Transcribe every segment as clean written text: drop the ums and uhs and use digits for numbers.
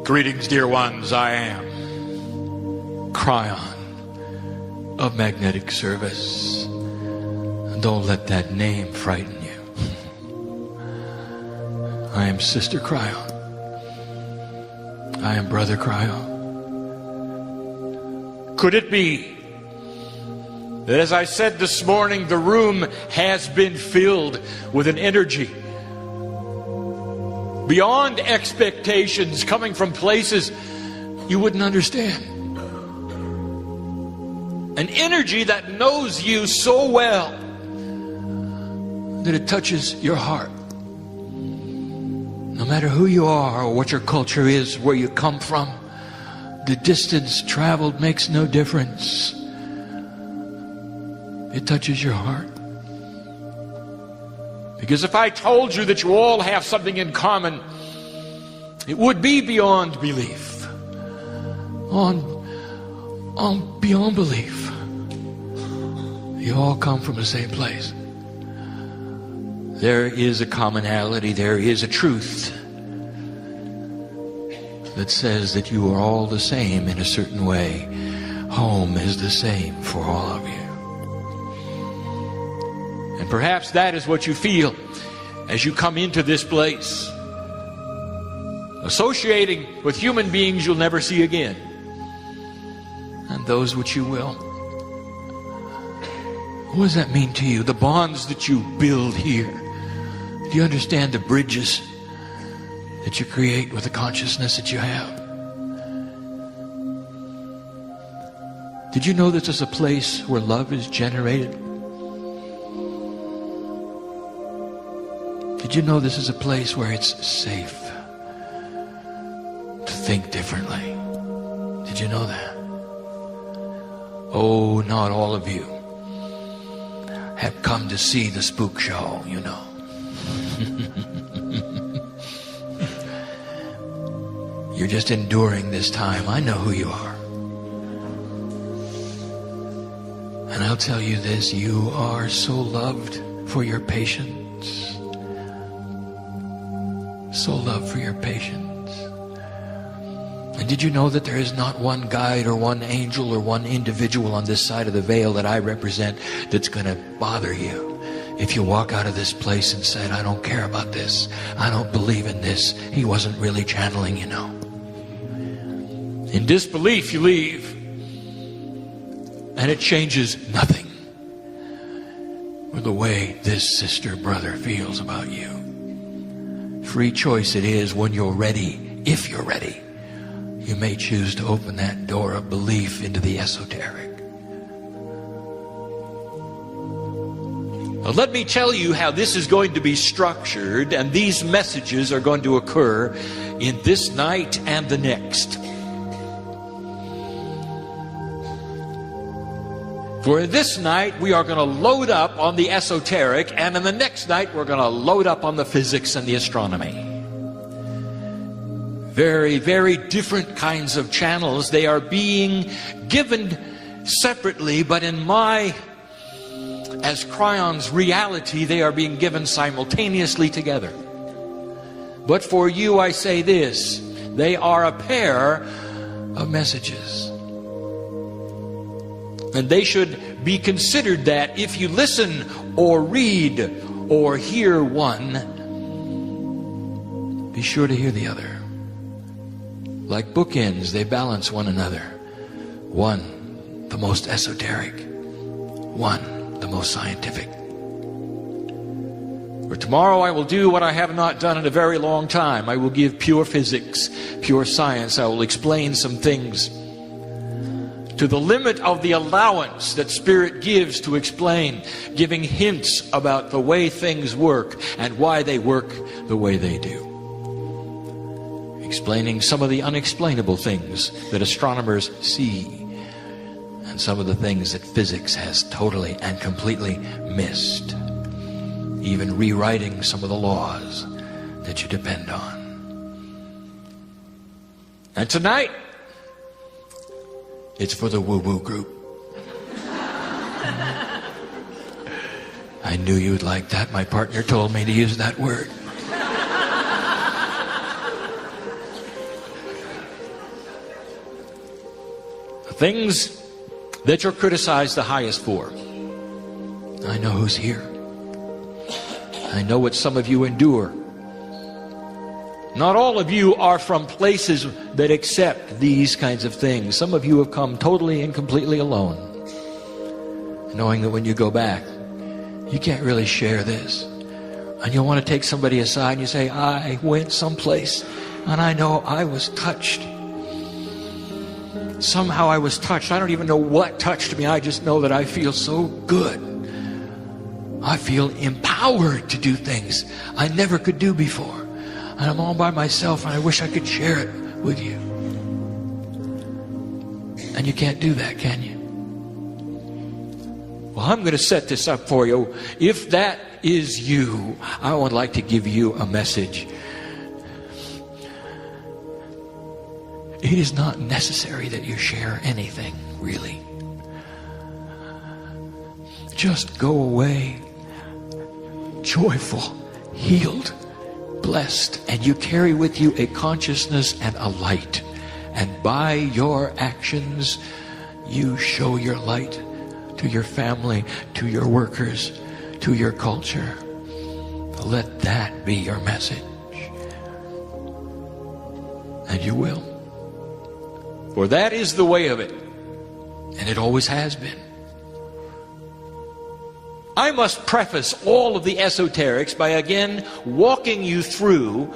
Greetings, dear ones. I am Kryon of Magnetic Service. Don't let that name frighten you. I am Sister Kryon. I am Brother Kryon. Could it be that, as I said this morning, the room has been filled with an energy beyond expectations, coming from places you wouldn't understand? An energy that knows you so well that it touches your heart. No matter who you are or what your culture is, where you come from, the distance traveled makes no difference. It touches your heart. Because if I told you that you all have something in common, it would be beyond belief. Beyond belief. You all come from the same place. There is a commonality, there is a truth that says that you are all the same in a certain way. Home is the same for all of you. And perhaps that is what you feel as you come into this place, associating with human beings you'll never see again, and those which you will. What does that mean to you? The bonds that you build here. Do you understand the bridges that you create with the consciousness that you have? Did you know this is a place where love is generated? Did you know this is a place where it's safe to think differently? Did you know that? Oh, not all of you have come to see the spook show, you know. You're just enduring this time. I know who you are. And I'll tell you this, you are so loved for your patience. So loved for your patience. And did you know that there is not one guide or one angel or one individual on this side of the veil that I represent that's going to bother you? If you walk out of this place and said, I don't care about this, I don't believe in this, he wasn't really channeling, you know. In disbelief you leave, and it changes nothing with the way this sister, brother feels about you. Free choice it is when you're ready, if you're ready. You may choose to open that door of belief into the esoteric. Now, let me tell you how this is going to be structured, and these messages are going to occur in this night and the next. For this night, we are going to load up on the esoteric, and in the next night, we're going to load up on the physics and the astronomy. Very, very different kinds of channels. They are being given separately, but as Kryon's reality, they are being given simultaneously together. But for you, I say this, they are a pair of messages. And they should be considered that if you listen or read or hear one, be sure to hear the other. Like bookends, they balance one another. One, the most esoteric. One, the most scientific. For tomorrow I will do what I have not done in a very long time. I will give pure physics, pure science. I will explain some things to the limit of the allowance that Spirit gives to explain, giving hints about the way things work and why they work the way they do. Explaining some of the unexplainable things that astronomers see, and some of the things that physics has totally and completely missed. Even rewriting some of the laws that you depend on. And tonight, it's for the woo-woo group. I knew you'd like that. My partner told me to use that word. things that you're criticized the highest for. I know who's here. I know what some of you endure. Not all of you are from places that accept these kinds of things. Some of you have come totally and completely alone, knowing that when you go back, you can't really share this. And you'll want to take somebody aside and you say, I went someplace and I know I was touched. Somehow I was touched. I don't even know what touched me. I just know that I feel so good. I feel empowered to do things I never could do before. And I'm all by myself and I wish I could share it with you. And you can't do that, can you? Well, I'm going to set this up for you. If that is you, I would like to give you a message. It is not necessary that you share anything, really. Just go away joyful, healed, blessed, and you carry with you a consciousness and a light. And by your actions, you show your light to your family, to your workers, to your culture. Let that be your message. And you will. For that is the way of it. And it always has been. I must preface all of the esoterics by again walking you through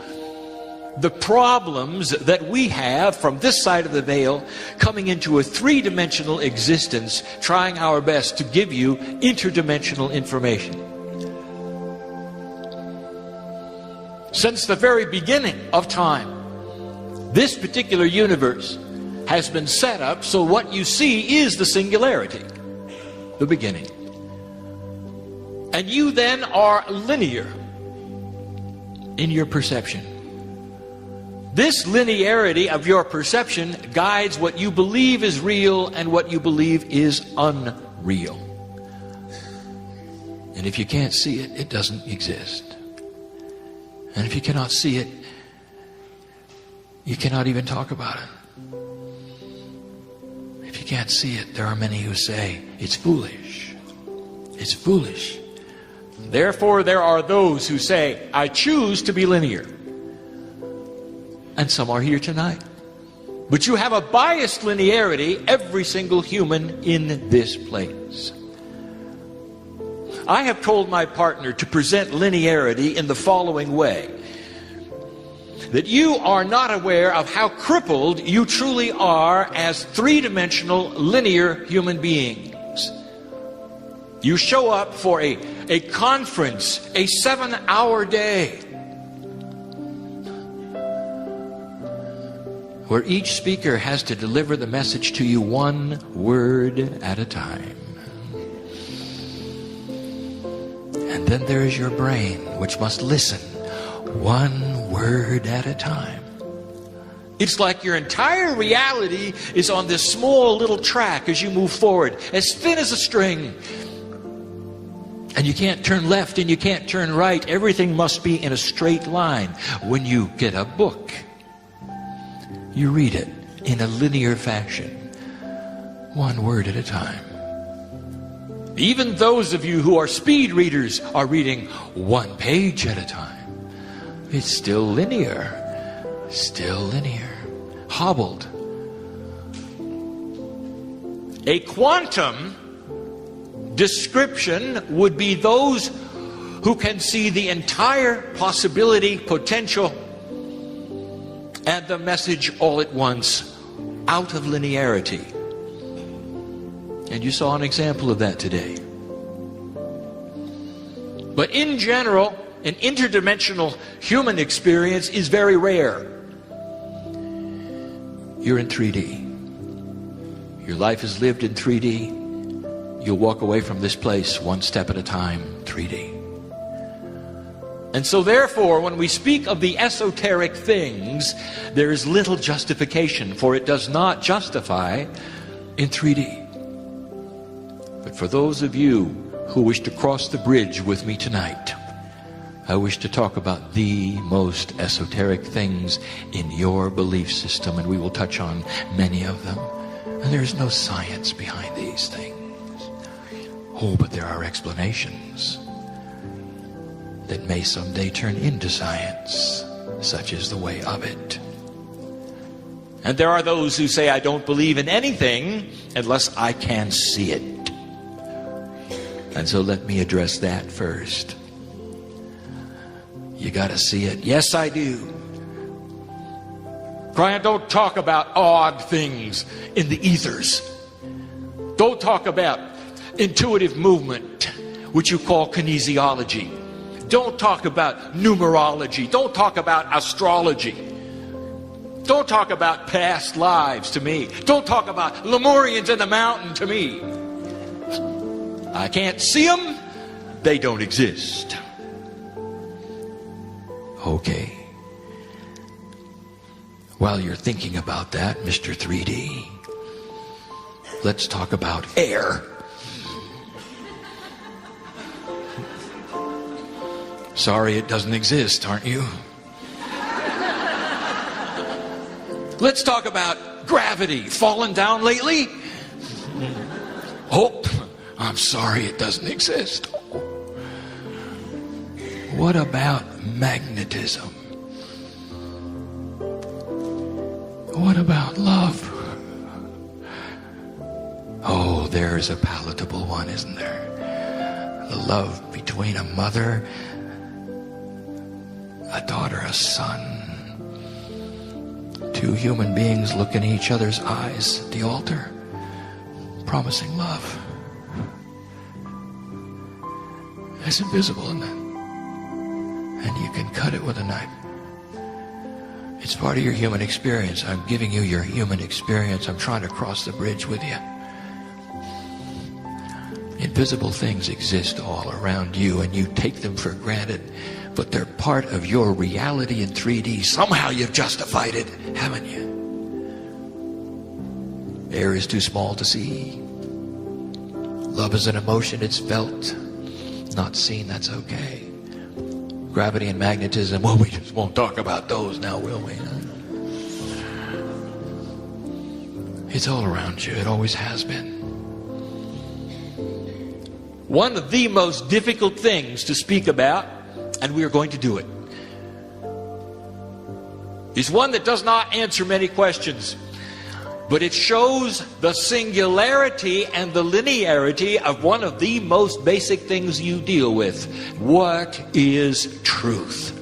the problems that we have from this side of the veil, coming into a three-dimensional existence, trying our best to give you interdimensional information. Since the very beginning of time, this particular universe has been set up so what you see is the singularity, the beginning. And you then are linear in your perception. This linearity of your perception guides what you believe is real and what you believe is unreal. And if you can't see it, it doesn't exist. And if you cannot see it, you cannot even talk about it. If you can't see it, there are many who say, it's foolish. It's foolish. Therefore, there are those who say, I choose to be linear. And some are here tonight. But you have a biased linearity, every single human in this place. I have told my partner to present linearity in the following way. That you are not aware of how crippled you truly are as three-dimensional linear human beings. You show up for a conference, a 7-hour day, where each speaker has to deliver the message to you one word at a time. And then there is your brain, which must listen one word at a time. It's like your entire reality is on this small little track as you move forward, as thin as a string. And you can't turn left and you can't turn right. Everything must be in a straight line. When you get a book, you read it in a linear fashion, one word at a time. Even those of you who are speed readers are reading one page at a time. It's still linear, hobbled. A quantum description would be those who can see the entire possibility, potential, and the message all at once, out of linearity. And you saw an example of that today. But in general, an interdimensional human experience is very rare. You're in 3D. Your life is lived in 3D. You'll walk away from this place one step at a time, 3D. And so therefore, when we speak of the esoteric things, there is little justification, for it does not justify in 3D. But for those of you who wish to cross the bridge with me tonight, I wish to talk about the most esoteric things in your belief system, and we will touch on many of them. And there's no science behind these things. Oh, but there are explanations that may someday turn into science. Such is the way of it. And there are those who say, I don't believe in anything unless I can see it. And so let me address that first. You got to see it. Yes, I do. Kryon, don't talk about odd things in the ethers. Don't talk about intuitive movement, which you call kinesiology. Don't talk about numerology. Don't talk about astrology. Don't talk about past lives to me. Don't talk about Lemurians in the mountain to me. I can't see them. They don't exist. Okay. While you're thinking about that, Mr. 3D, let's talk about air. Sorry it doesn't exist, aren't you? Let's talk about gravity. Fallen down lately? Oh, I'm sorry it doesn't exist. What about magnetism? What about love? Oh, there's a palatable one, isn't there? The love between a mother, a daughter, a son. Two human beings look in each other's eyes at the altar, promising love. It's invisible, isn't it? And you can cut it with a knife. It's part of your human experience. I'm giving you your human experience. I'm trying to cross the bridge with you. Invisible things exist all around you, and you take them for granted, but they're part of your reality in 3D. Somehow you've justified it, haven't you? Air is too small to see. Love is an emotion, it's felt, not seen, that's okay. Gravity and magnetism, well, we just won't talk about those now, will we? It's all around you. It always has been. One of the most difficult things to speak about, and we are going to do it, is one that does not answer many questions, but it shows the singularity and the linearity of one of the most basic things you deal with. What is truth?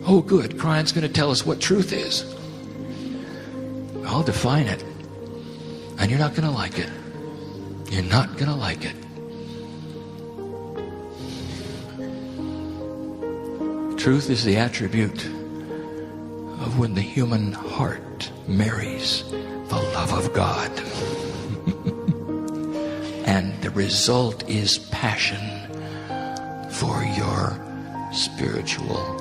Oh, good. Kryon's going to tell us what truth is. I'll define it. And you're not going to like it. You're not going to like it. Truth is the attribute of when the human heart marries the love of God. And the result is passion for your spiritual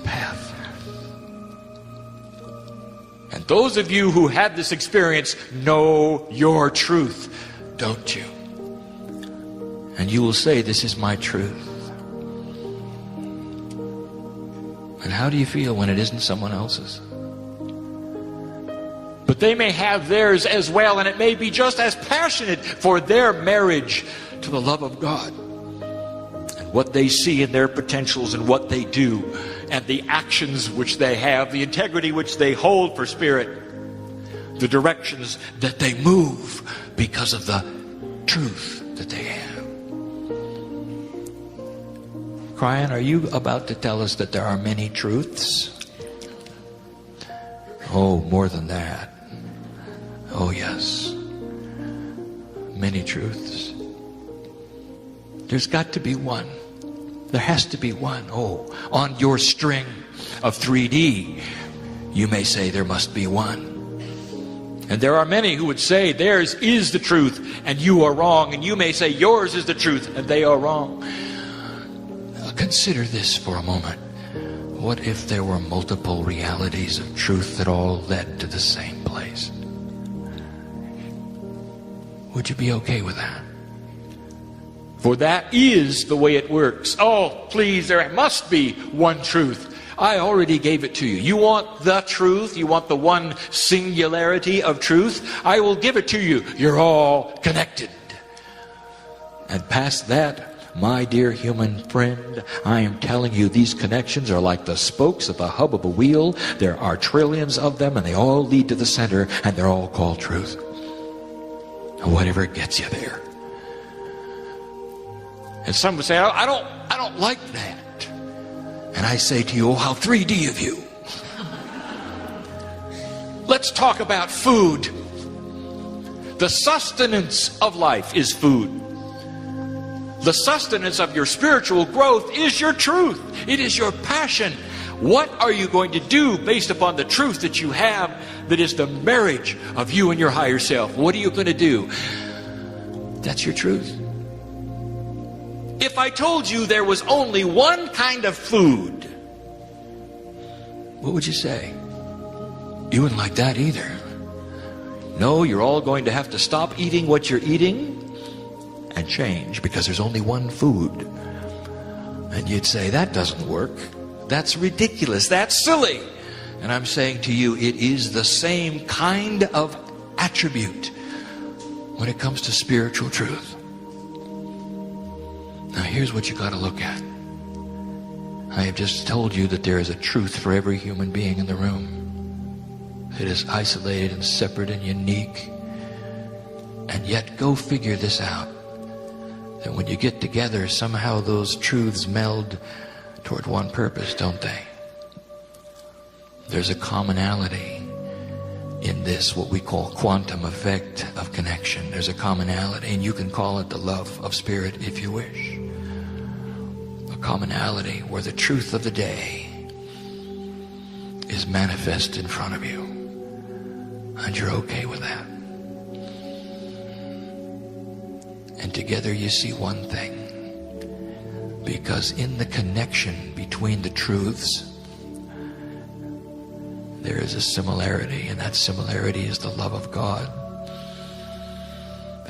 path. And those of you who had this experience know your truth, don't you? And you will say, this is my truth. And how do you feel when it isn't someone else's? But they may have theirs as well, and it may be just as passionate for their marriage to the love of God. And what they see in their potentials and what they do, and the actions which they have, the integrity which they hold for spirit, the directions that they move because of the truth that they have. Kryon, are you about to tell us that there are many truths? Oh, more than that. Oh, yes. Many truths. There's got to be one. There has to be one. Oh, on your string of 3D, you may say there must be one. And there are many who would say theirs is the truth and you are wrong. And you may say yours is the truth and they are wrong. Consider this for a moment. What if there were multiple realities of truth that all led to the same place? Would you be okay with that? For that is the way it works. Oh, please, there must be one truth. I already gave it to you. You want the truth? You want the one singularity of truth? I will give it to you. You're all connected. And past that, my dear human friend, I am telling you, these connections are like the spokes of the hub of a wheel. There are trillions of them, and they all lead to the center, and they're all called truth. And whatever gets you there. And some would say, I don't like that. And I say to you, oh, how 3D of you. Let's talk about food. The sustenance of life is food. The sustenance of your spiritual growth is your truth. It is your passion. What are you going to do based upon the truth that you have that is the marriage of you and your higher self? What are you going to do? That's your truth. If I told you there was only one kind of food, what would you say? You wouldn't like that either. No, you're all going to have to stop eating what you're eating and change, because there's only one food. And you'd say, that doesn't work. That's ridiculous. That's silly. And I'm saying to you, it is the same kind of attribute when it comes to spiritual truth. Now here's what you got to look at. I have just told you that there is a truth for every human being in the room. It is isolated and separate and unique. And yet go figure this out. That when you get together, somehow those truths meld toward one purpose, don't they? There's a commonality in this, what we call quantum effect of connection. There's a commonality, and you can call it the love of spirit if you wish. A commonality where the truth of the day is manifest in front of you. And you're okay with that. And together you see one thing. Because in the connection between the truths, there is a similarity, and that similarity is the love of God.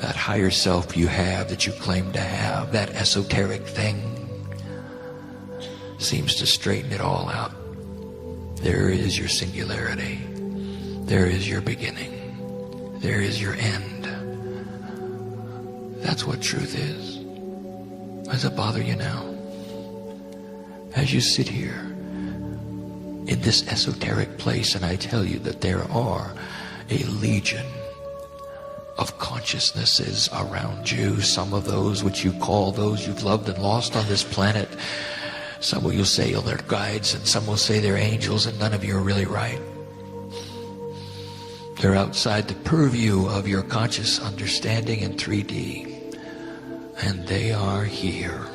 That higher self you have, that you claim to have, that esoteric thing, seems to straighten it all out. There is your singularity. There is your beginning. There is your end. That's what truth is. Does it bother you now? As you sit here in this esoteric place, and I tell you that there are a legion of consciousnesses around you. Some of those which you call those you've loved and lost on this planet. Some will say they're guides, and some will say they're angels, and none of you are really right. They're outside the purview of your conscious understanding in 3D. And they are here.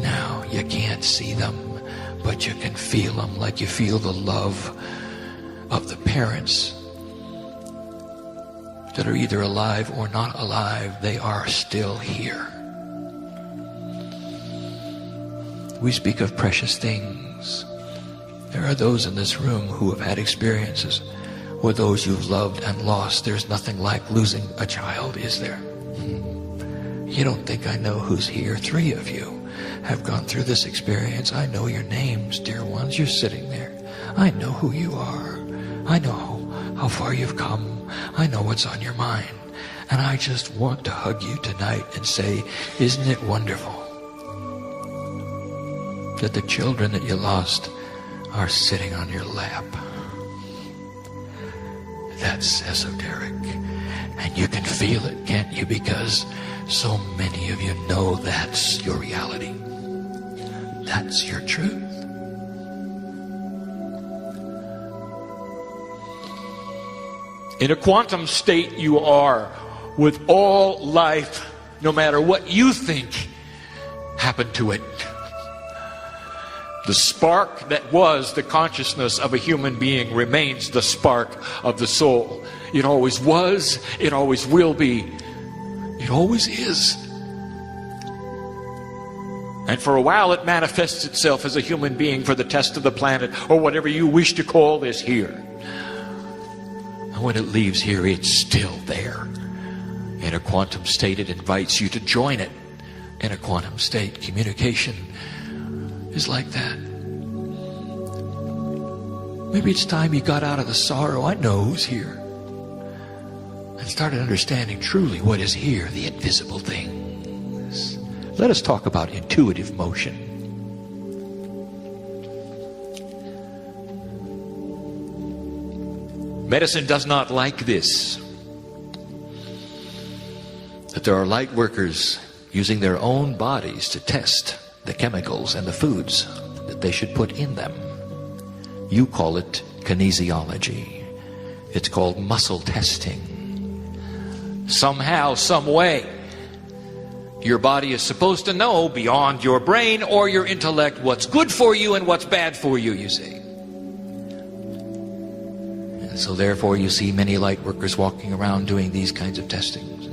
Now, you can't see them, but you can feel them, like you feel the love of the parents that are either alive or not alive. They are still here. We speak of precious things. There are those in this room who have had experiences with those you've loved and lost. There's nothing like losing a child, is there? You don't think I know who's here? 3 of you have gone through this experience. I know your names, dear ones. You're sitting there. I know who you are. I know how far you've come. I know what's on your mind. And I just want to hug you tonight and say, isn't it wonderful that the children that you lost are sitting on your lap? That's esoteric. And you can feel it, can't you? Because so many of you know that's your reality. That's your truth. In a quantum state you are with all life, no matter what you think happened to it. The spark that was the consciousness of a human being remains the spark of the soul. It always was, it always will be, it always is. And for a while it manifests itself as a human being for the test of the planet, or whatever you wish to call this here. And when it leaves here, it's still there. In a quantum state, it invites you to join it. In a quantum state, communication is like that. Maybe it's time you got out of the sorrow. I know who's here. And started understanding truly what is here, the invisible things. Let us talk about intuitive motion. Medicine does not like this. That there are light workers using their own bodies to test the chemicals and the foods that they should put in them. You call it kinesiology. It's called muscle testing. Somehow, some way, your body is supposed to know beyond your brain or your intellect what's good for you and what's bad for you, you see. And so therefore you see many light workers walking around doing these kinds of testings.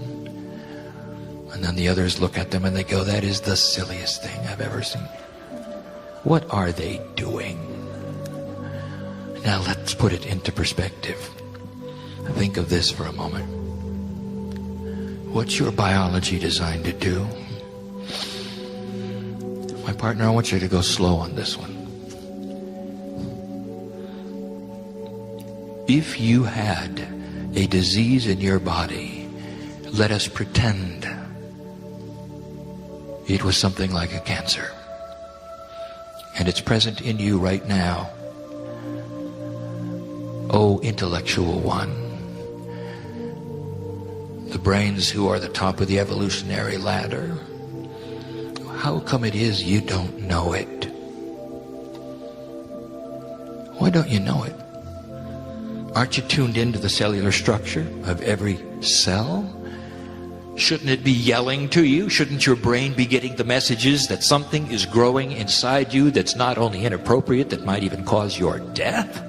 And then the others look at them and they go, that is the silliest thing I've ever seen. What are they doing? Now let's put it into perspective. Think of this for a moment. What's your biology designed to do? My partner, I want you to go slow on this one. If you had a disease in your body, let us pretend it was something like a cancer. And it's present in you right now. Oh, intellectual one. The brains who are the top of the evolutionary ladder. How come it is you don't know it? Why don't you know it? Aren't you tuned into the cellular structure of every cell? Shouldn't it be yelling to you? Shouldn't your brain be getting the messages that something is growing inside you that's not only inappropriate, that might even cause your death?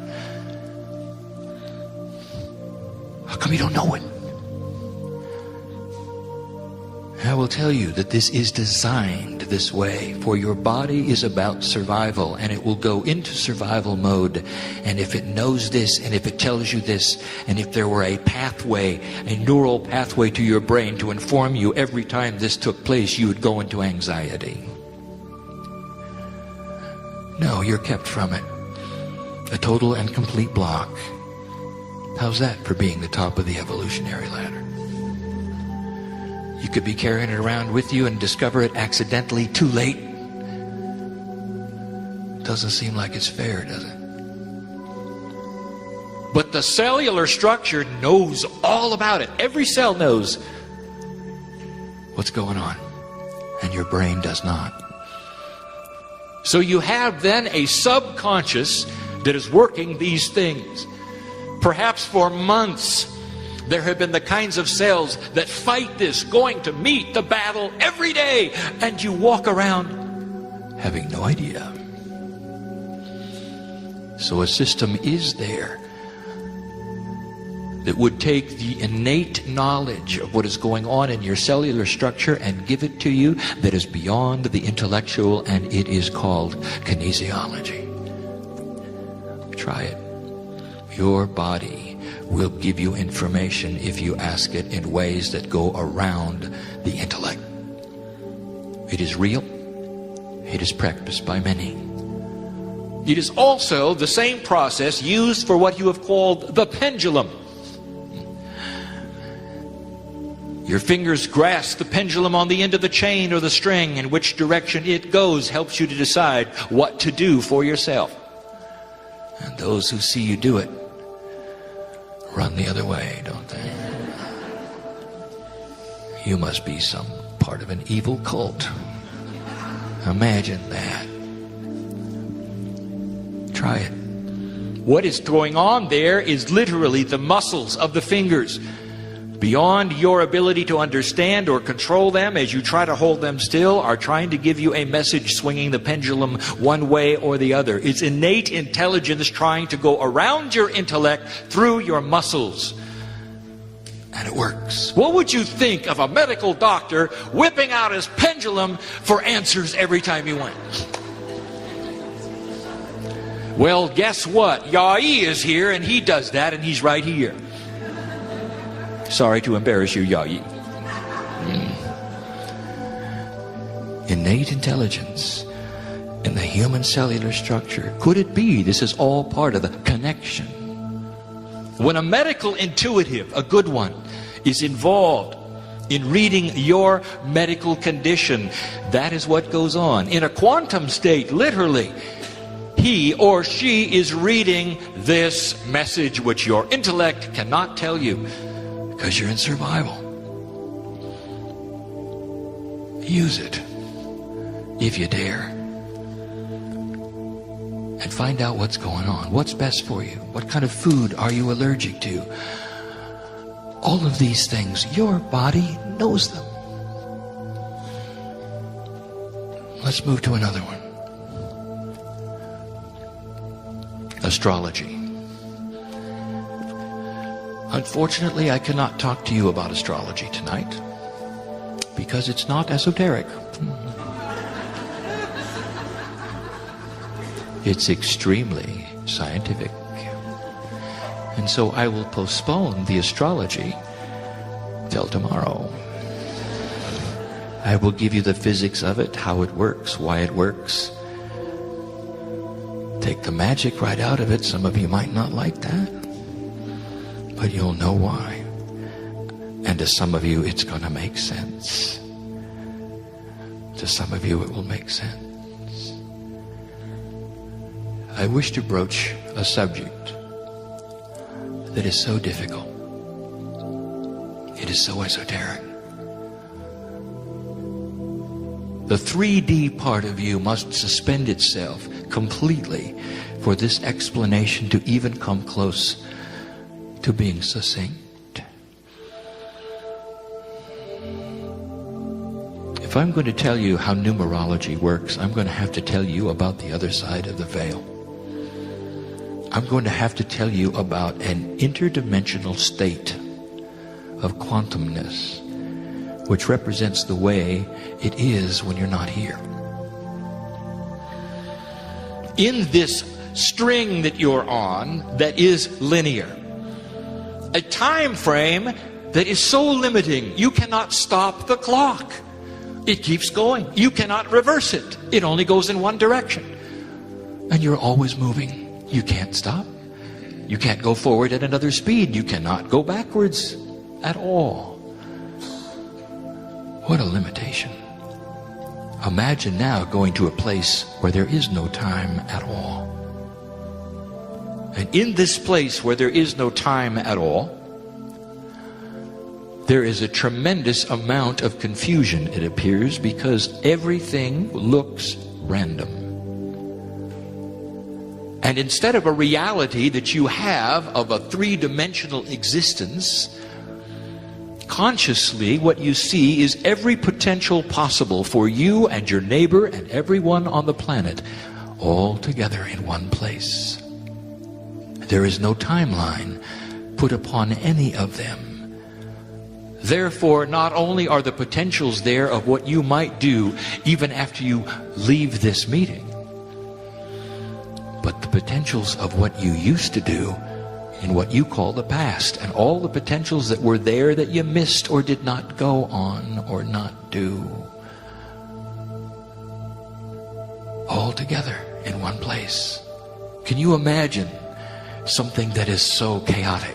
How come you don't know it? I will tell you that this is designed this way, for your body is about survival, and it will go into survival mode. And if it knows this, and if it tells you this, and if there were a pathway, a neural pathway to your brain to inform you every time this took place, you would go into anxiety. No, you're kept from it. A total and complete block. How's that for being the top of the evolutionary ladder? You could be carrying it around with you and discover it accidentally too late. Doesn't seem like it's fair, does it? But the cellular structure knows all about it. Every cell knows what's going on, and your brain does not. So you have then a subconscious that is working these things. Perhaps for months, there have been the kinds of cells that fight this, going to meet the battle every day, and you walk around having no idea. So a system is there that would take the innate knowledge of what is going on in your cellular structure and give it to you that is beyond the intellectual, and it is called kinesiology. Try it. Your body will give you information if you ask it in ways that go around the intellect. It is real. It is practiced by many. It is also the same process used for what you have called the pendulum. Your fingers grasp the pendulum on the end of the chain or the string, and which direction it goes helps you to decide what to do for yourself. And those who see you do it run the other way, don't they? You must be some part of an evil cult. Imagine that. Try it. What is going on there is literally the muscles of the fingers. Beyond your ability to understand or control them, as you try to hold them still, are trying to give you a message swinging the pendulum one way or the other. It's innate intelligence trying to go around your intellect through your muscles. And it works. What would you think of a medical doctor whipping out his pendulum for answers every time he went? Well, guess what? Yai is here, and he does that, and he's right here. Sorry to embarrass you, Yai. Innate intelligence in the human cellular structure. Could it be this is all part of the connection? When a medical intuitive, a good one, is involved in reading your medical condition, that is what goes on. In a quantum state, literally, he or she is reading this message which your intellect cannot tell you because you're in survival. Use it if you dare. And find out what's going on. What's best for you? What kind of food are you allergic to? All of these things, your body knows them. Let's move to another one. Astrology. Unfortunately, I cannot talk to you about astrology tonight because it's not esoteric. It's extremely scientific. And so I will postpone the astrology till tomorrow. I will give you the physics of it, how it works, why it works. Take the magic right out of it. Some of you might not like that, but you'll know why. And to some of you, it's going to make sense. To some of you, it will make sense. I wish to broach a subject that is so difficult. It is so esoteric. The 3D part of you must suspend itself completely for this explanation to even come close to being succinct. If I'm going to tell you how numerology works, I'm going to have to tell you about the other side of the veil. I'm going to have to tell you about an interdimensional state of quantumness, which represents the way it is when you're not here. In this string that you're on that is linear, a time frame that is so limiting, you cannot stop the clock. It keeps going. You cannot reverse it. It only goes in one direction. And you're always moving. You can't stop. You can't go forward at another speed. You cannot go backwards at all. What a limitation. Imagine now going to a place where there is no time at all. And in this place where there is no time at all, there is a tremendous amount of confusion, it appears, because everything looks random. And instead of a reality that you have of a three-dimensional existence, consciously what you see is every potential possible for you and your neighbor and everyone on the planet, all together in one place. There is no timeline put upon any of them. Therefore, not only are the potentials there of what you might do even after you leave this meeting, but the potentials of what you used to do in what you call the past, and all the potentials that were there that you missed or did not go on or not do, all together in one place. Can you imagine something that is so chaotic?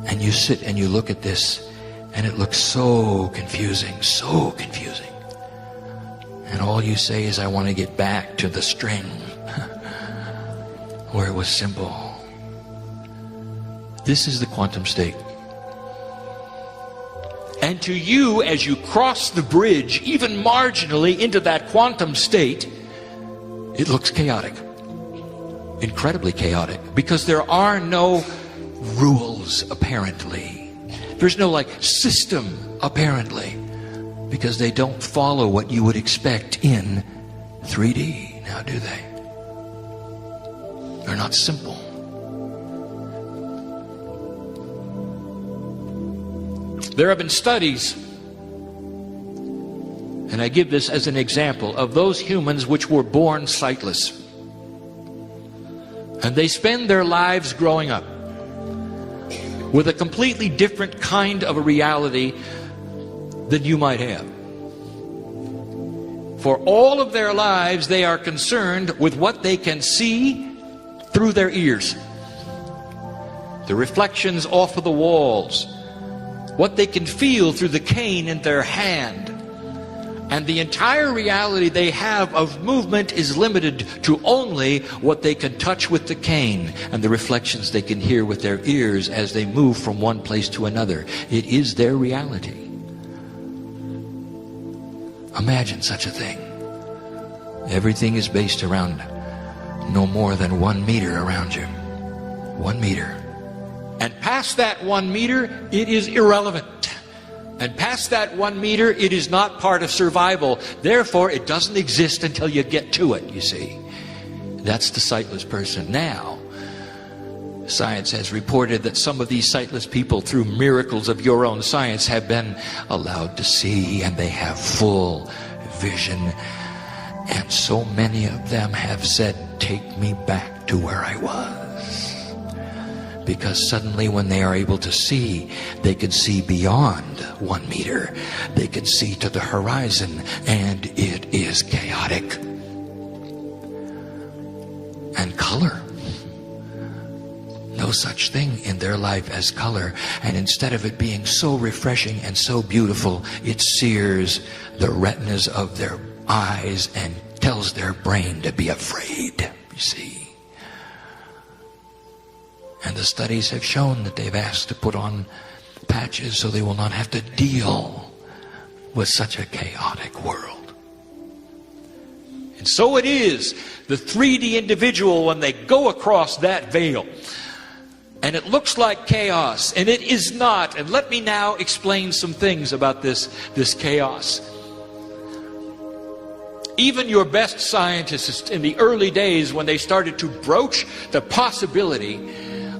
And you sit and you look at this and it looks so confusing, so confusing. And all you say is, I want to get back to the string where it was simple. This is the quantum state. And to you, as you cross the bridge, even marginally into that quantum state, it looks chaotic. Incredibly chaotic. Because there are no rules, apparently. There's no system, apparently. Because they don't follow what you would expect in 3D. Now, do they? They're not simple. There have been studies, and I give this as an example, of those humans which were born sightless. And they spend their lives growing up with a completely different kind of a reality than you might have. For all of their lives, they are concerned with what they can see through their ears. The reflections off of the walls. What they can feel through the cane in their hand. And the entire reality they have of movement is limited to only what they can touch with the cane and the reflections they can hear with their ears as they move from one place to another. It is their reality. Imagine such a thing. Everything is based around no more than 1 meter around you. 1 meter. And past that 1 meter, it is irrelevant. And past that 1 meter, it is not part of survival. Therefore, it doesn't exist until you get to it, you see. That's the sightless person. Now, science has reported that some of these sightless people, through miracles of your own science, have been allowed to see, and they have full vision. And so many of them have said, "Take me back to where I was." Because suddenly when they are able to see, they can see beyond 1 meter. They can see to the horizon, and it is chaotic. And color. No such thing in their life as color. And instead of it being so refreshing and so beautiful, it sears the retinas of their eyes and tells their brain to be afraid, you see. And the studies have shown that they've asked to put on patches so they will not have to deal with such a chaotic world. And so it is, the 3D individual, when they go across that veil, and it looks like chaos, and it is not. And let me now explain some things about this chaos. Even your best scientists in the early days, when they started to broach the possibility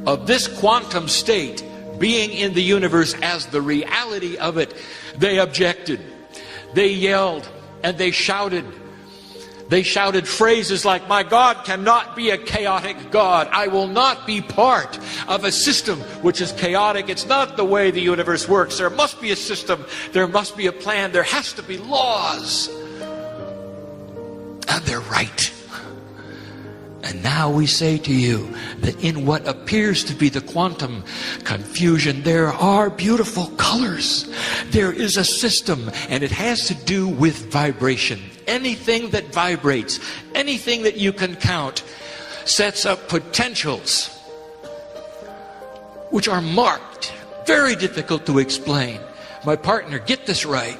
of this quantum state being in the universe as the reality of it, they objected. They yelled and they shouted. They shouted phrases like, "My God cannot be a chaotic God. I will not be part of a system which is chaotic. It's not the way the universe works. There must be a system. There must be a plan. There has to be laws." And they're right. And now we say to you that in what appears to be the quantum confusion, there are beautiful colors. There is a system, and it has to do with vibration. Anything that vibrates, anything that you can count, sets up potentials which are marked, very difficult to explain. My partner, get this right.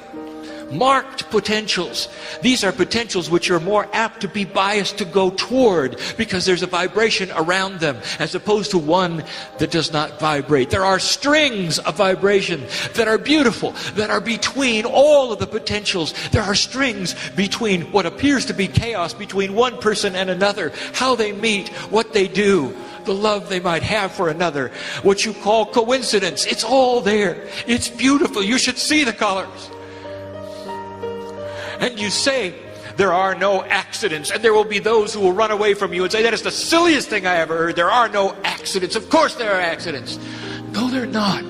Marked potentials. These are potentials which are more apt to be biased to go toward because there's a vibration around them as opposed to one that does not vibrate. There are strings of vibration that are beautiful, that are between all of the potentials. There are strings between what appears to be chaos between one person and another, how they meet, what they do, the love they might have for another, what you call coincidence. It's all there. It's beautiful. You should see the colors. And you say, there are no accidents. And there will be those who will run away from you and say, that is the silliest thing I ever heard. There are no accidents. Of course there are accidents. No, they're not.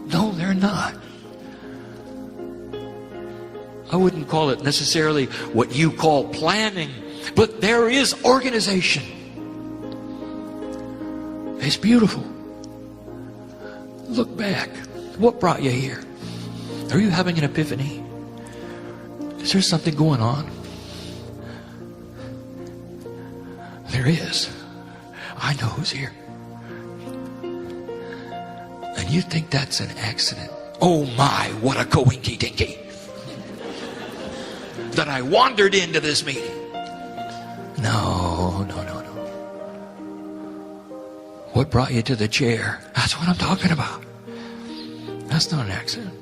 No, they're not. I wouldn't call it necessarily what you call planning, but there is organization. It's beautiful. Look back. What brought you here? Are you having an epiphany? Is there something going on? There is. I know who's here. And you think that's an accident? Oh my, what a coinky dinky. That I wandered into this meeting. No. What brought you to the chair? That's what I'm talking about. That's not an accident.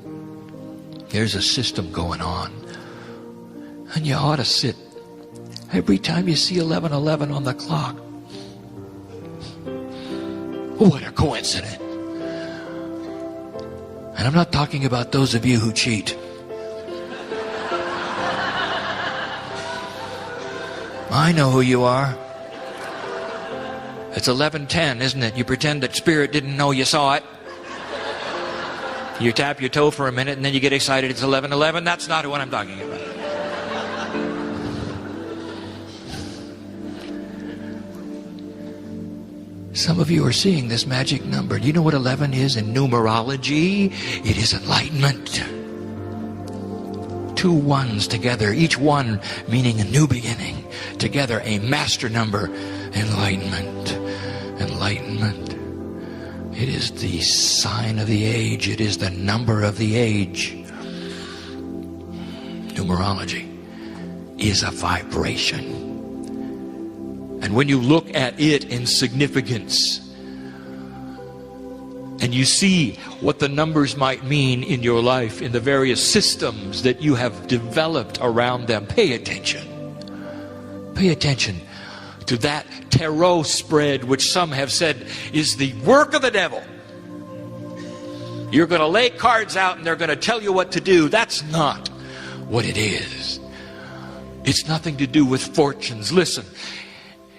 There's a system going on. And you ought to sit every time you see 11:11 on the clock. What a coincidence. And I'm not talking about those of you who cheat. I know who you are. It's 11:10, isn't it? You pretend that spirit didn't know you saw it. You tap your toe for a minute and then you get excited. It's 11:11. That's not what I'm talking about. Some of you are seeing this magic number. Do you know what 11 is in numerology? It is enlightenment. 2 ones together, each one meaning a new beginning. Together, a master number. Enlightenment. Enlightenment. It is the sign of the age. It is the number of the age. Numerology is a vibration. And when you look at it in significance, and you see what the numbers might mean in your life, in the various systems that you have developed around them, pay attention. Pay attention to that tarot spread, which some have said is the work of the devil. You're going to lay cards out and they're going to tell you what to do. That's not what it is. It's nothing to do with fortunes. Listen,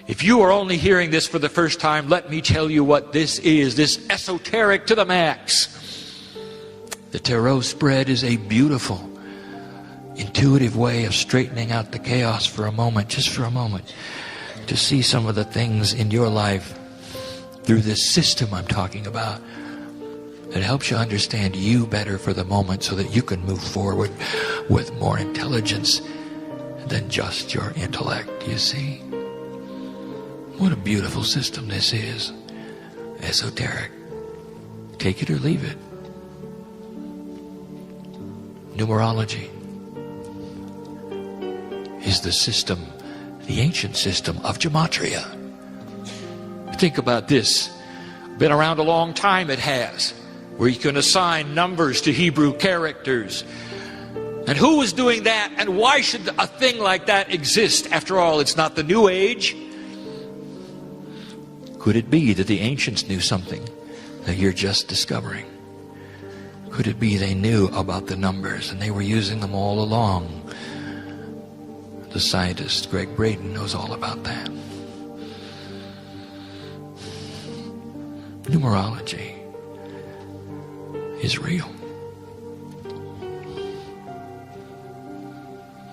if you are only hearing this for the first time, let me tell you what this is. This esoteric to the max. The tarot spread is a beautiful, intuitive way of straightening out the chaos for a moment, just for a moment, to see some of the things in your life through this system I'm talking about. It helps you understand you better for the moment so that you can move forward with more intelligence than just your intellect, you see. What a beautiful system this is. Esoteric. Take it or leave it. Numerology is the system, the ancient system of gematria. Think about this. Been around a long time, it has, where you can assign numbers to Hebrew characters. And who was doing that, and why should a thing like that exist? After all, it's not the New Age. Could it be that the ancients knew something that you're just discovering? Could it be they knew about the numbers and they were using them all along? The scientist Greg Braden knows all about that. Numerology is real.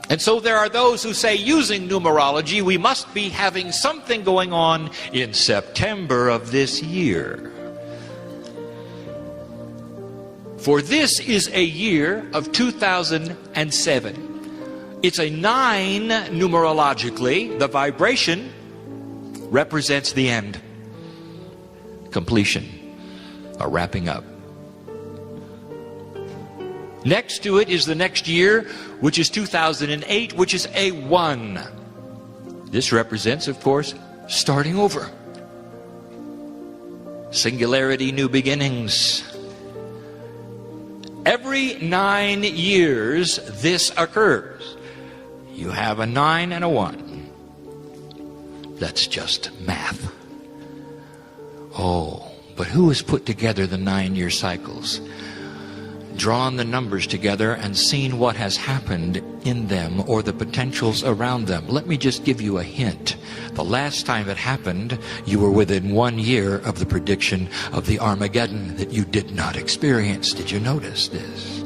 And so there are those who say, using numerology, we must be having something going on in September of this year. For this is a year of 2007. It's a 9 numerologically. The vibration represents the end. Completion. A wrapping up. Next to it is the next year, which is 2008, which is a 1. This represents, of course, starting over. Singularity, new beginnings. Every 9 years, this occurs. You have a 9 and a 1. That's just math. Oh, but who has put together the 9-year cycles? Drawn the numbers together and seen what has happened in them or the potentials around them. Let me just give you a hint. The last time it happened, you were within 1 year of the prediction of the Armageddon that you did not experience. Did you notice this?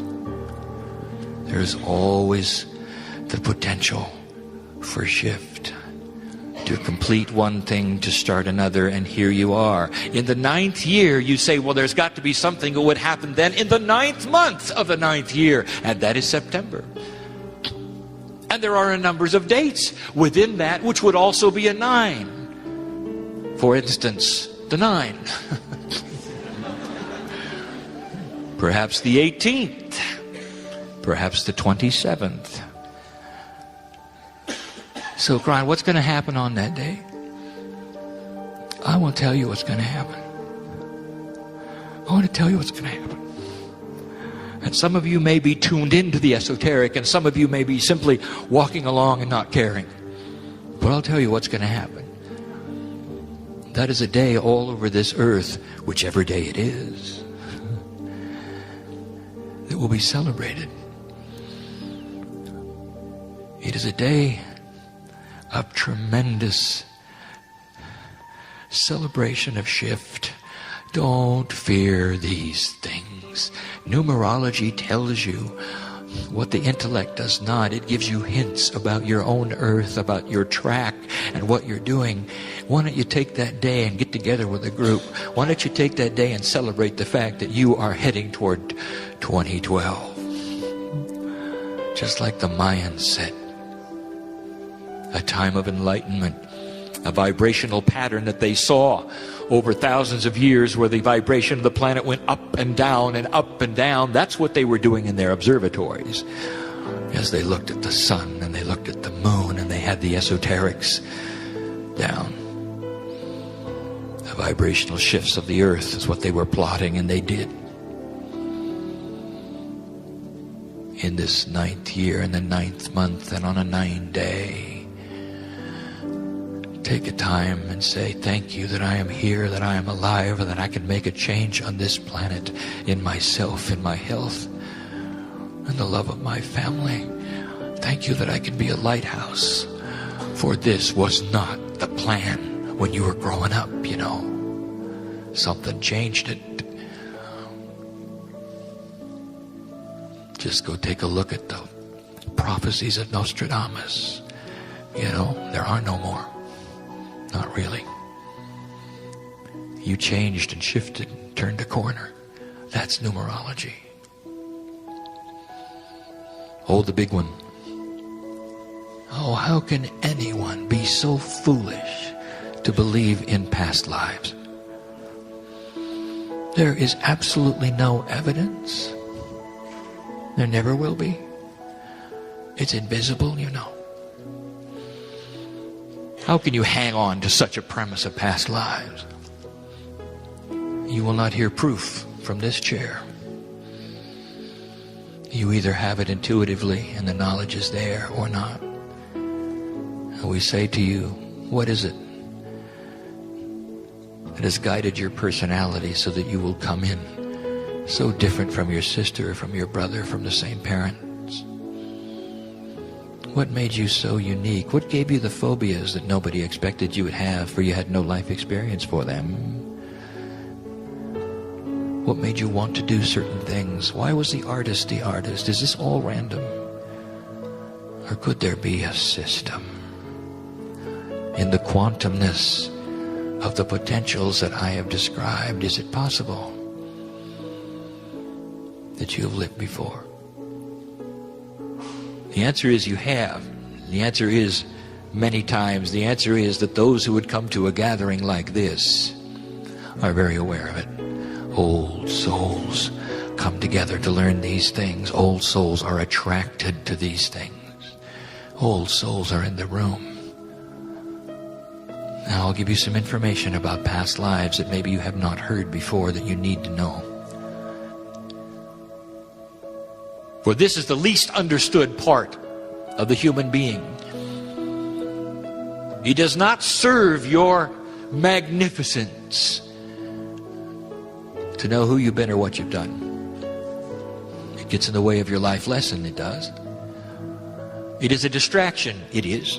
There's always the potential for shift. To complete one thing, to start another, and here you are. In the 9th year, you say, well, there's got to be something that would happen then in the 9th month of the 9th year, and that is September. And there are a number of dates within that which would also be a 9. For instance, the 9. Perhaps the 18th. Perhaps the 27th. So, Kryon, what's going to happen on that day? I will tell you what's going to happen. I want to tell you what's going to happen. And some of you may be tuned into the esoteric, and some of you may be simply walking along and not caring. But I'll tell you what's going to happen. That is a day all over this earth, whichever day it is, that will be celebrated. It is a day of tremendous celebration of shift. Don't fear these things. Numerology tells you what the intellect does not. It gives you hints about your own earth, about your track and what you're doing. Why don't you take that day and get together with a group? Why don't you take that day and celebrate the fact that you are heading toward 2012? Just like the Mayans said, a time of enlightenment, a vibrational pattern that they saw over thousands of years where the vibration of the planet went up and down and up and down. That's what they were doing in their observatories as they looked at the sun and they looked at the moon and they had the esoterics down. The vibrational shifts of the earth is what they were plotting, and they did. In this 9th year, in the 9th month, and on a 9-day, take a time and say, thank you that I am here, that I am alive, and that I can make a change on this planet, in myself, in my health, and the love of my family. Thank you that I can be a lighthouse. For this was not the plan when you were growing up, you know. Something changed it. Just go take a look at the prophecies of Nostradamus. You know, there are no more. Not really. You changed and shifted and turned a corner. That's numerology. Oh, the big one. Oh, how can anyone be so foolish to believe in past lives? There is absolutely no evidence. There never will be. It's invisible, you know. How can you hang on to such a premise of past lives? You will not hear proof from this chair. You either have it intuitively and the knowledge is there or not. And we say to you, what is it that has guided your personality so that you will come in so different from your sister, from your brother, from the same parents? What made you so unique? What gave you the phobias that nobody expected you would have, for you had no life experience for them? What made you want to do certain things? Why was the artist the artist? Is this all random? Or could there be a system in the quantumness of the potentials that I have described? Is it possible that you have lived before? The answer is you have. The answer is many times. The answer is that those who would come to a gathering like this are very aware of it. Old souls come together to learn these things. Old souls are attracted to these things. Old souls are in the room. Now I'll give you some information about past lives that maybe you have not heard before that you need to know. For this is the least understood part of the human being. He does not serve your magnificence to know who you've been or what you've done. It gets in the way of your life lesson, it does. It is a distraction, it is.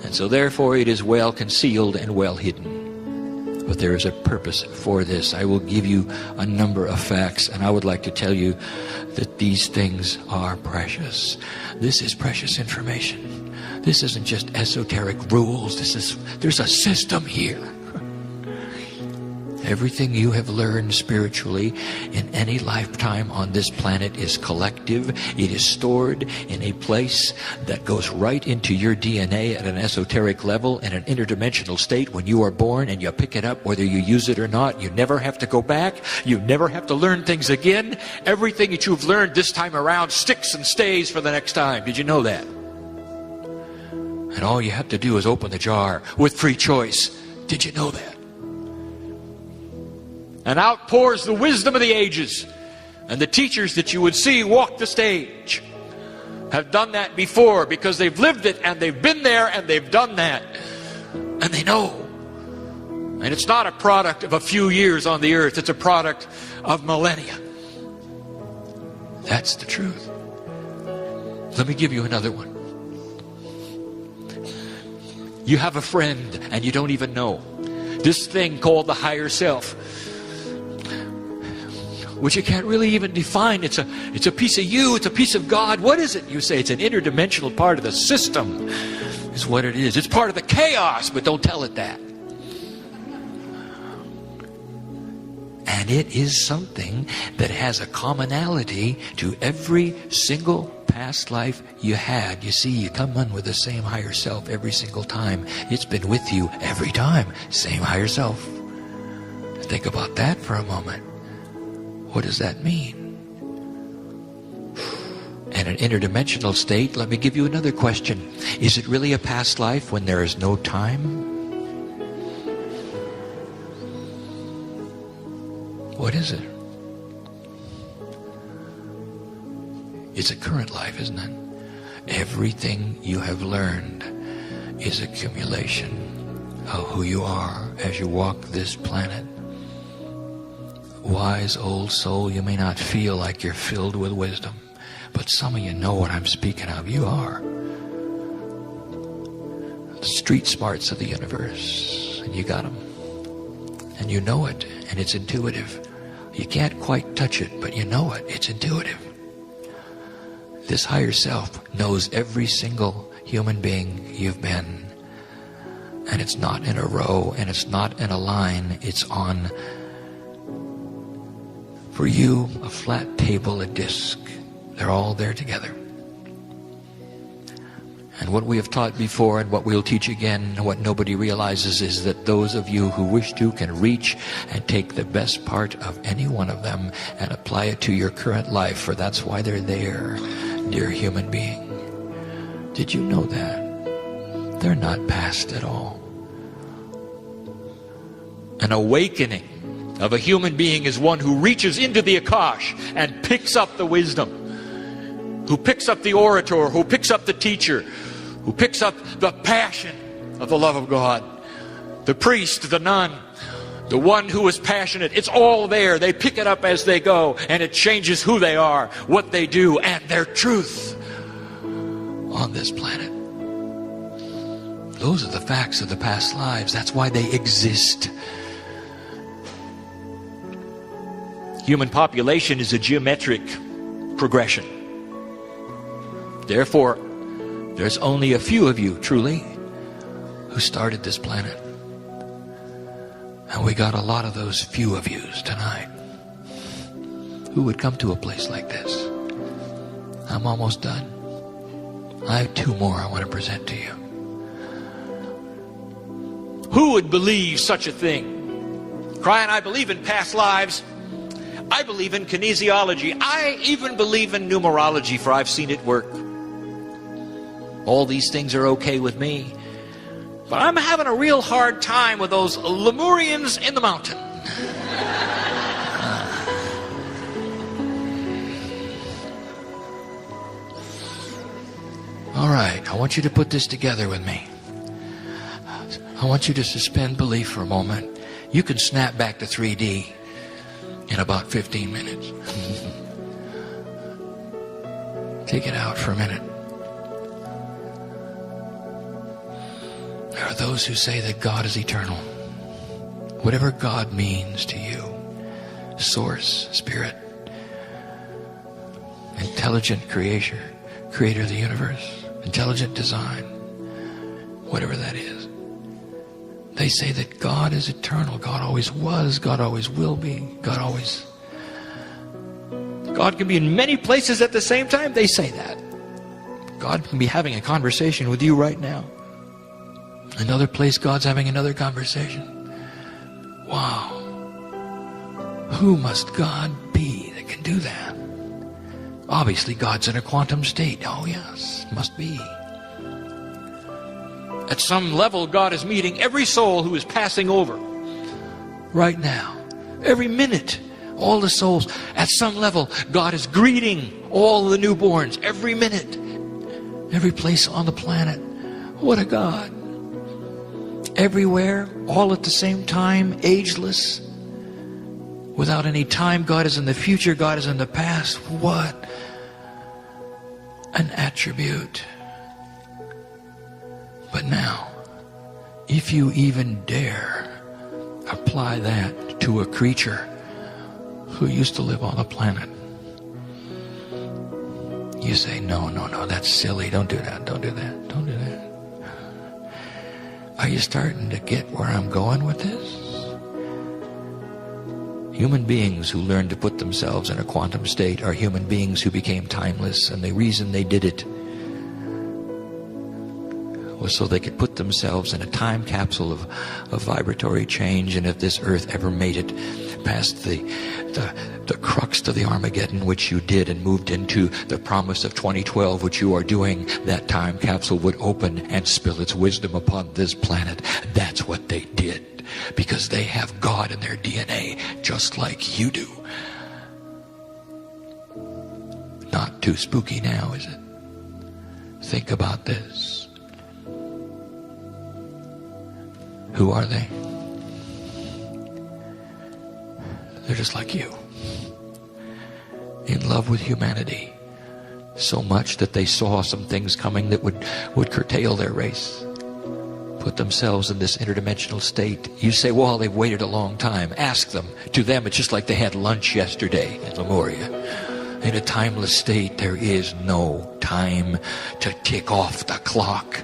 And so therefore it is well concealed and well hidden. But there is a purpose for this. I will give you a number of facts, and I would like to tell you that these things are precious. This is precious information. This isn't just esoteric rules. There's a system here. Everything you have learned spiritually in any lifetime on this planet is collective. It is stored in a place that goes right into your DNA at an esoteric level in an interdimensional state when you are born, and you pick it up whether you use it or not. You never have to go back. You never have to learn things again. Everything that you've learned this time around sticks and stays for the next time. Did you know that? And all you have to do is open the jar with free choice. Did you know that? And out pours the wisdom of the ages. And the teachers that you would see walk the stage have done that before, because they've lived it and they've been there and they've done that. And they know. And it's not a product of a few years on the earth. It's a product of millennia. That's the truth. Let me give you another one. You have a friend and you don't even know. This thing called the higher self. which you can't really even define. It's a piece of you. It's a piece of God. What is it? You say it's an interdimensional part of the system. Is what it is. It's part of the chaos, but don't tell it that. And it is something that has a commonality to every single past life you had. You see, you come in with the same higher self every single time. It's been with you every time. Same higher self. Think about that for a moment. What does that mean? And an interdimensional state, let me give you another question. Is it really a past life when there is no time? What is it? It's a current life, isn't it? Everything you have learned is accumulation of who you are as you walk this planet. Wise old soul, you may not feel like you're filled with wisdom, but some of you know what I'm speaking of. You are. The street smarts of the universe, and you got them. And you know it, and it's intuitive. You can't quite touch it, but you know it. It's intuitive. This higher self knows every single human being you've been. And it's not in a row, and it's not in a line. It's on, for you, a flat table, a disc. They're all there together. And what we have taught before and what we'll teach again, and what nobody realizes, is that those of you who wish to can reach and take the best part of any one of them and apply it to your current life, for that's why they're there, dear human being. Did you know that? They're not past at all. An awakening of a human being is one who reaches into the Akash and picks up the wisdom, who picks up the orator, who picks up the teacher, who picks up the passion of the love of God, the priest, the nun, the one who is passionate. It's all there. They pick it up as they go, and it changes who they are, what they do, and their truth on this planet. Those are the facts of the past lives. That's why they exist. Human population is a geometric progression. Therefore, there's only a few of you, truly, who started this planet. And we got a lot of those few of yous tonight. Who would come to a place like this? I'm almost done. I have two more I want to present to you. Who would believe such a thing? Kryon, I believe in past lives. I believe in kinesiology. I even believe in numerology, for I've seen it work. All these things are okay with me. But I'm having a real hard time with those Lemurians in the mountain. All right, I want you to put this together with me. I want you to suspend belief for a moment. You can snap back to 3D in about 15 minutes. Take it out for a minute. There are those who say that God is eternal. Whatever God means to you, source, spirit, intelligent creator of the universe, intelligent design, whatever that is. They say that God is eternal. God always was. God always will be. God can be in many places at the same time. They say that. God can be having a conversation with you right now. Another place, God's having another conversation. Wow. Who must God be that can do that? Obviously, God's in a quantum state. Oh, yes, must be. At some level, God is meeting every soul who is passing over right now. Every minute, all the souls. At some level, God is greeting all the newborns every minute. Every place on the planet. What a God. Everywhere, all at the same time, ageless. Without any time, God is in the future, God is in the past. What an attribute. But now, if you even dare apply that to a creature who used to live on the planet. You say, no, that's silly. Don't do that. Don't do that. Don't do that. Are you starting to get where I'm going with this? Human beings who learned to put themselves in a quantum state are human beings who became timeless, and the reason they did it was so they could put themselves in a time capsule of vibratory change. And if this earth ever made it past the crux to the Armageddon, which you did, and moved into the promise of 2012, which you are doing, that time capsule would open and spill its wisdom upon this planet. That's what they did, because they have God in their DNA, just like you do. Not too spooky now, is it? Think about this. Who are they? They're just like you. In love with humanity. So much that they saw some things coming that would curtail their race. Put themselves in this interdimensional state. You say, well, they've waited a long time. Ask them. To them, it's just like they had lunch yesterday in Lemuria. In a timeless state, there is no time to tick off the clock.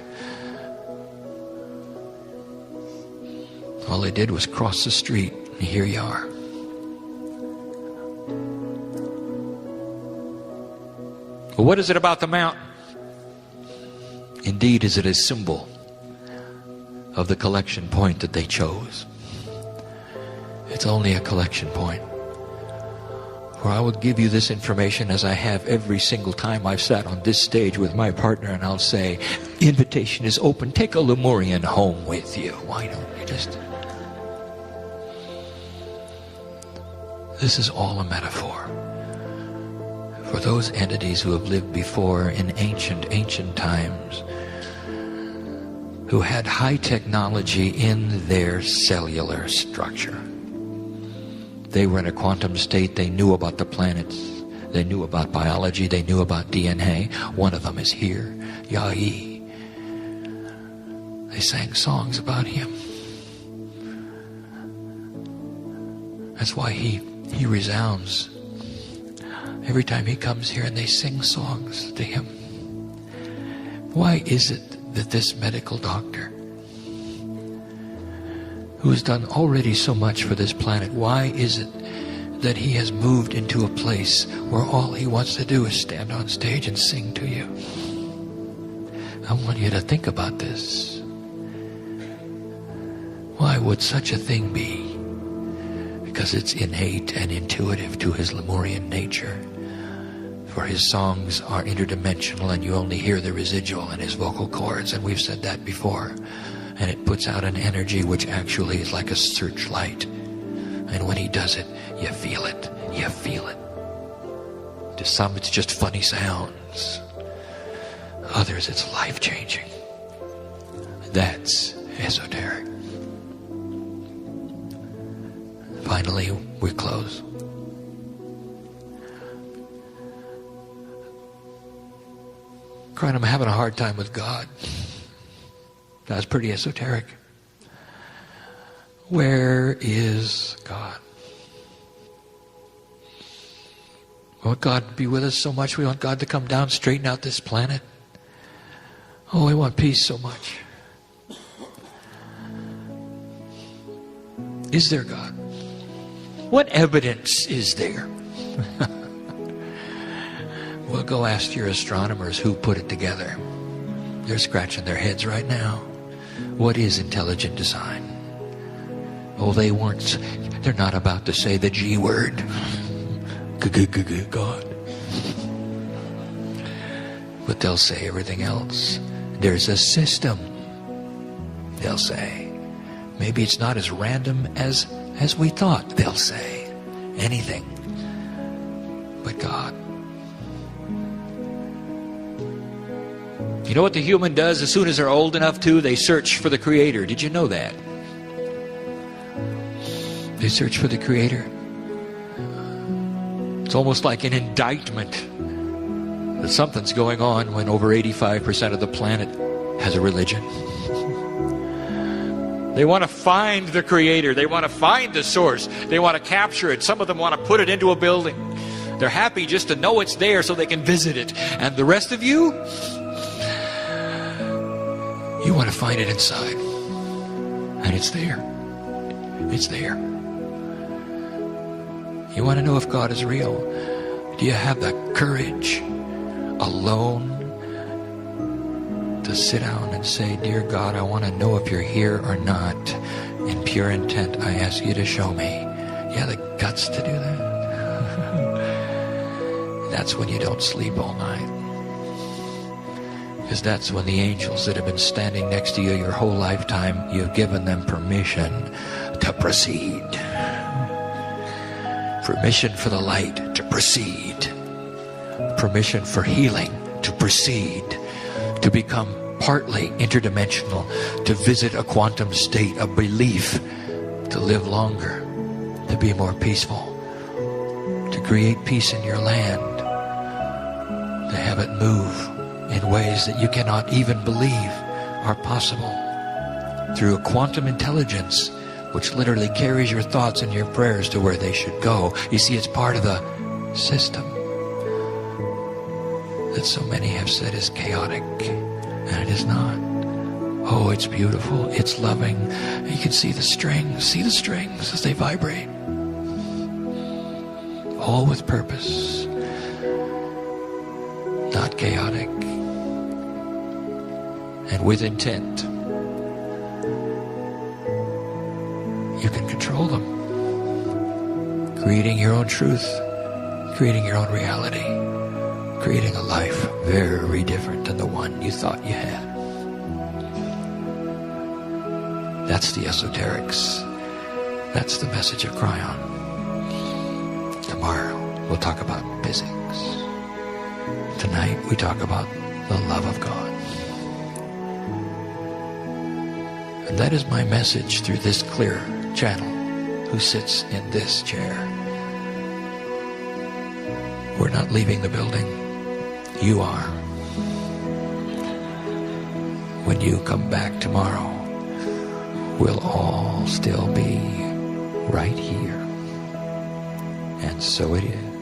All they did was cross the street, and here you are. Well, what is it about the mountain? Indeed, is it a symbol of the collection point that they chose? It's only a collection point. For I will give you this information as I have every single time I've sat on this stage with my partner, and I'll say, invitation is open. Take a Lemurian home with you. Why don't you just... This is all a metaphor for those entities who have lived before in ancient times, who had high technology in their cellular structure. They were in a quantum state. They knew about the planets. They knew about biology. They knew about DNA. One of them is here, Yahi. They sang songs about him. That's why he resounds every time he comes here, and they sing songs to him. Why is it that this medical doctor, who has done already so much for this planet, why is it that he has moved into a place where all he wants to do is stand on stage and sing to you? I want you to think about this. Why would such a thing be? Because it's innate and intuitive to his Lemurian nature. For his songs are interdimensional, and you only hear the residual in his vocal cords, and we've said that before. And it puts out an energy which actually is like a searchlight. And when he does it, you feel it. You feel it. To some, it's just funny sounds. Others, it's life-changing. That's esoteric. Finally, we close. Kryon, I'm having a hard time with God. That's pretty esoteric. Where is God? We want God to be with us so much. We want God to come down, straighten out this planet. Oh, we want peace so much. Is there God? What evidence is there? Well, go ask your astronomers who put it together. They're scratching their heads right now. What is intelligent design? Oh, they're not about to say the G word. God. But they'll say everything else. There's a system, they'll say. Maybe it's not as random as we thought, they'll say. Anything but God. You know what the human does as soon as they're old enough to? They search for the Creator. Did you know that? They search for the Creator. It's almost like an indictment that something's going on when over 85% of the planet has a religion. They want to find the Creator. They want to find the source. They want to capture it. Some of them want to put it into a building. They're happy just to know it's there so they can visit it. And the rest of you, you want to find it inside. And it's there. It's there. You want to know if God is real? Do you have the courage alone to sit down and say, Dear God, I want to know if you're here or not. In pure intent, I ask you to show me. You have the guts to do that? That's when you don't sleep all night. Because that's when the angels that have been standing next to you your whole lifetime, you've given them permission to proceed. Permission for the light to proceed. Permission for healing to proceed. To become partly interdimensional. To visit a quantum state of belief. To live longer. To be more peaceful. To create peace in your land. To have it move in ways that you cannot even believe are possible. Through a quantum intelligence which literally carries your thoughts and your prayers to where they should go. You see, it's part of the system that so many have said is chaotic, and it is not. Oh, it's beautiful, it's loving. You can see the strings as they vibrate. All with purpose, not chaotic, and with intent. You can control them. Creating your own truth, creating your own reality, creating a life very different than the one you thought you had. That's the esoterics. That's the message of Kryon. Tomorrow we'll talk about physics. Tonight we talk about the love of God. And that is my message through this clear channel who sits in this chair. We're not leaving the building. You are. When you come back tomorrow, we'll all still be right here. And so it is.